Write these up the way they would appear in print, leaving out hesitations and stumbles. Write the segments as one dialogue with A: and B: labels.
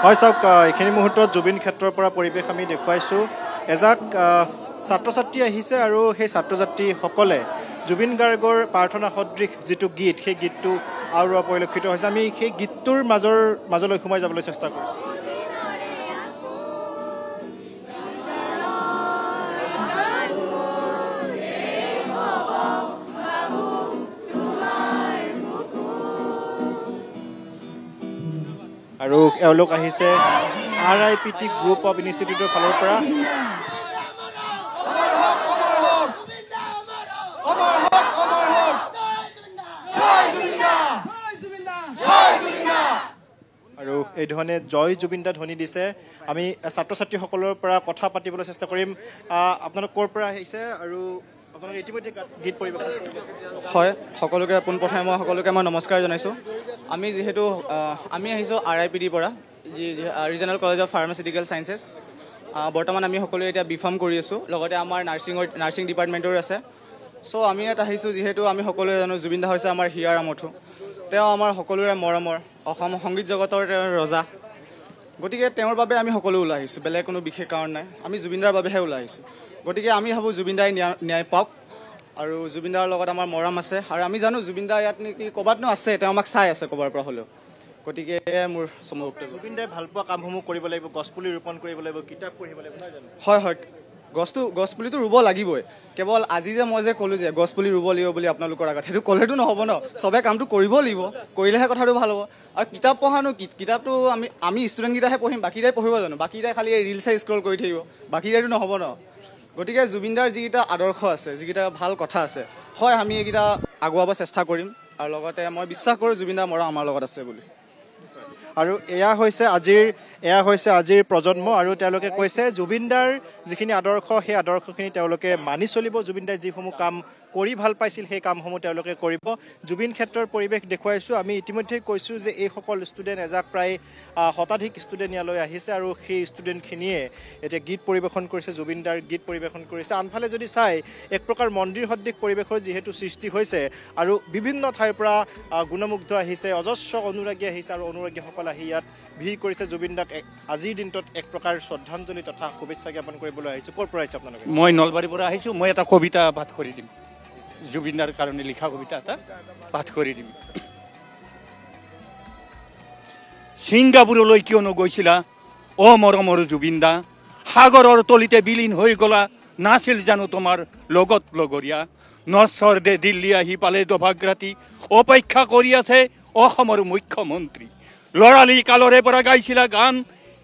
A: হয় চাওক এইখিনি মুহূৰ্তত জুবিন ক্ষেত্ৰৰ পৰা পৰিৱেশ আমি দেখুৱাইছোঁ এজাক ছাত্ৰ ছাত্ৰী আহিছে আৰু সেই ছাত্ৰ ছাত্ৰীসকলে জুবিন গাৰ্গৰ প্ৰাৰ্থনা সদৃশ যিটো গীত সেই গীতটো আওৰোৱা পৰিলক্ষিত হৈছে আমি সেই গীতটোৰ মাজলৈ সোমাই যাবলৈ চেষ্টা কৰিছোঁ আৰু এওঁলোক আহিছে RIPT গ্ৰুপ অফ ইনষ্টিটিউটৰ ফালৰ পৰা আৰু এই ধৰণে জয় জুবিন দা ধ্বনি দিছে আমি ছাত্ৰ ছাত্ৰীসকলৰ পৰা কথা পাতিবলৈ চেষ্টা কৰিম আপোনালোক ক'ৰ পৰা আহিছে আৰু আপোনালোকে ইতিমধ্যে গীত পৰিৱেশন
B: হয় সকলোকে পোনপ্ৰথমে সকলোকে মই নমস্কাৰ জনাইছোঁ আমি যিহেতু আমি আহিছোঁ RIPT পৰা regional college of pharmaceutical sciences বৰ্তমান আমি সকলোৱে এতিয়া বিফাৰ্ম কৰি আছোঁ লগতে আমাৰ নাৰ্ছিং ডিপাৰ্টমেণ্টৰো আছে চ' আমি ইয়াত আহিছোঁ যিহেতু আমি সকলোৱে জানো জুবিন দা হৈছে আমাৰ হিয়াৰ আমঠু তেওঁ আমাৰ সকলোৰে মৰমৰ অসম সংগীত জগতৰ তেওঁৰ ৰজা গতিকে তেওঁৰ বাবে আমি সকলো ওলাই আহিছোঁ বেলেগ কোনো বিশেষ কাৰণ নাই আমি জুবিন দাৰ বাবেহে ওলাই আহিছোঁ গতিকে আমি ভাবোঁ জুবিন দাই ন্যায় পাওক আৰু জুবিন দাৰ লগত আমাৰ মৰম আছে আৰু আমি জানো জুবিন দা ইয়াত নেকি ক'ৰবাতনো আছে তেওঁ আমাক চাই আছে ক'ৰবাৰ পৰা হ'লেও গতিকে মোৰ চমুকৈ
A: জুবিন দাই ভাল পোৱা কামসমূহ কৰিব লাগিব গছপুলি ৰোপণ কৰিব লাগিব কিতাপ পঢ়িব লাগিব নহয় জানো
B: হয় হয় গছপুলিটো ৰুব লাগিবই কেৱল আজি যে মই যে ক'লোঁ যে গছপুলি ৰুব লাগিব বুলি আপোনালোকৰ আগত সেইটো ক'লেতো নহ'ব ন চবে কামটো কৰিব লাগিব কৰিলেহে কথাটো ভাল হ'ব আৰু কিতাপ পঢ়ানো কিতাপটো আমি ষ্টুডেণ্টকেইটাহে পঢ়িম বাকীকেইটাই পঢ়িব জানো বাকীকেইটাই খালি ৰিলছে স্ক্ৰল কৰি থাকিব বাকীকেইটাইতো নহ'ব ন গতিকে জুবিনদাৰ যিকেইটা আদৰ্শ আছে যিকেইটা ভাল কথা আছে হয় আমি এইকেইটা আগুৱাব চেষ্টা কৰিম আৰু লগতে মই বিশ্বাস কৰোঁ জুবিনদাৰ মৰম আমাৰ লগত আছে বুলি
A: আৰু এয়া হৈছে আজিৰ প্ৰজন্ম আৰু তেওঁলোকে কৈছে জুবিনদাৰ যিখিনি আদৰ্শ সেই আদৰ্শখিনি তেওঁলোকে মানি চলিব জুবিনদাই যিসমূহ কাম কৰি ভাল পাইছিল সেই কামসমূহ তেওঁলোকে কৰিব জুবিন ক্ষেত্ৰৰ পৰিৱেশ দেখুৱাইছোঁ আমি ইতিমধ্যে কৈছোঁ যে এইসকল ষ্টুডেণ্ট এজাক প্ৰায় শতাধিক ষ্টুডেণ্ট ইয়ালৈ আহিছে আৰু সেই ষ্টুডেণ্টখিনিয়ে এতিয়া গীত পৰিৱেশন কৰিছে জুবিনদাৰ গীত পৰিৱেশন কৰিছে আনফালে যদি চাই এক প্ৰকাৰ মন্দিৰ সদৃশ পৰিৱেশৰ যিহেতু সৃষ্টি হৈছে আৰু বিভিন্ন ঠাইৰ পৰা গুণমুগ্ধ আহিছে অজস্ৰ অনুৰাগী আহিছে আৰু অনুৰাগীসকল আহি ইয়াত ভিৰ কৰিছে জুবিনদাক আজিৰ দিনটোত এক প্ৰকাৰ শ্ৰদ্ধাঞ্জলি তথা শুভেচ্ছা জ্ঞাপন কৰিবলৈ আহিছে ক'ৰ পৰা আহিছে আপোনালোকে
C: মই নলবাৰীৰ পৰা আহিছোঁ মই এটা কবিতা পাঠ কৰি দিম জুবিনদাৰ কাৰণে লিখা কবিতা এটা পাঠ কৰি দিম ছিংগাপুৰলৈ কিয়নো গৈছিলা অ মৰমৰ জুবিনদা সাগৰৰ তলিতে বিলীন হৈ গলা নাছিল জানো তোমাৰ লগত লগৰীয়া নশ্বৰ দে দিল্লী আহি পালে দভাগ্ৰাতি অপেক্ষা কৰি আছে অসমৰ মুখ্যমন্ত্ৰী লৰালি কালৰে পৰা গাইছিলা গান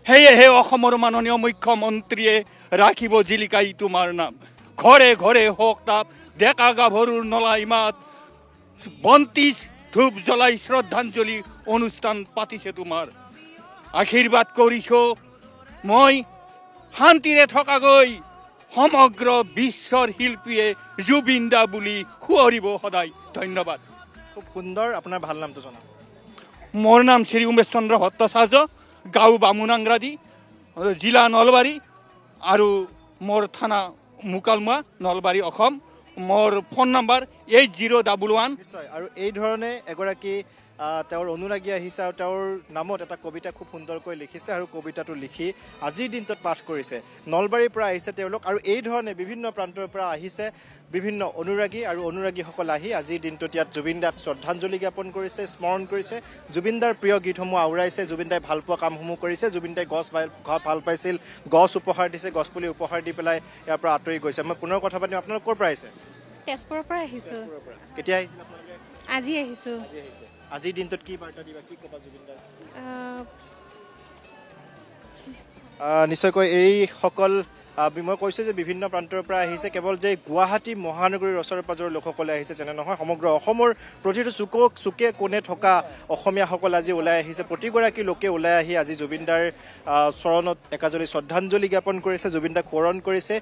C: সেয়েহে অসমৰ মাননীয় মুখ্যমন্ত্ৰীয়ে ৰাখিব জিলিকাই তোমাৰ নাম ঘৰে ঘৰে হওক তাপ ডেকা গাভৰুৰ নলাই মাত বন্তি ধূপ জ্বলাই শ্ৰদ্ধাঞ্জলি অনুষ্ঠান পাতিছে তোমাৰ আশীৰ্বাদ কৰিছোঁ মই শান্তিৰে থকাগৈ সমগ্ৰ বিশ্বৰ শিল্পীয়ে জুবিন দা বুলি সুঁৱৰিব সদায় ধন্যবাদ
A: খুব সুন্দৰ আপোনাৰ ভাল নামটো জনাওক
C: মোৰ নাম শ্ৰী উমেশ চন্দ্ৰ ভট্টাচাৰ্য গাঁও বামুনাংৰাদি জিলা নলবাৰী আৰু মোৰ থানা মুকালমুৱা নলবাৰী অসম মোৰ ফোন নম্বৰ 8011
A: নিশ্চয় আৰু এই ধৰণে এগৰাকী তেওঁৰ অনুৰাগী আহিছে আৰু তেওঁৰ নামত এটা কবিতা খুব সুন্দৰকৈ লিখিছে আৰু কবিতাটো লিখি আজিৰ দিনটোত পাঠ কৰিছে নলবাৰীৰ পৰা আহিছে তেওঁলোক আৰু এই ধৰণে বিভিন্ন প্ৰান্তৰ পৰা আহিছে বিভিন্ন অনুৰাগী আৰু অনুৰাগীসকল আহি আজিৰ দিনটোত ইয়াত জুবিনদাক শ্ৰদ্ধাঞ্জলি জ্ঞাপন কৰিছে স্মৰণ কৰিছে জুবিনদাৰ প্ৰিয় গীতসমূহ আওৰাইছে জুবিনদাই ভাল পোৱা কামসমূহ কৰিছে জুবিনদাই গছ ভাল পাইছিল গছ উপহাৰ দিছে গছপুলি উপহাৰ দি পেলাই ইয়াৰ পৰা আঁতৰি গৈছে মই পুনৰ কথা পাতিম আপোনালোক ক'ৰ পৰা আহিছে
D: তেজপুৰৰ পৰা আহিছোঁ
A: কেতিয়া আহিছিল আপোনালোকে
D: আজি আহিছোঁ
A: আজিৰ দিনটোত কি বাৰ্তা দিবা কি ক'বা জুবিনদাৰ নিশ্চয়কৈ এইসকল মই কৈছোঁ যে বিভিন্ন প্ৰান্তৰ পৰা আহিছে কেৱল যে গুৱাহাটী মহানগৰীৰ ওচৰে পাজৰৰ লোকসকলে আহিছে যেনে নহয় সমগ্ৰ অসমৰ প্ৰতিটো চুকে কোণে থকা অসমীয়াসকল আজি ওলাই আহিছে প্ৰতিগৰাকী লোকে ওলাই আহি আজি জুবিনদাৰ চৰণত একাজলি শ্ৰদ্ধাঞ্জলি জ্ঞাপন কৰিছে জুবিনদাক সোঁৱৰণ কৰিছে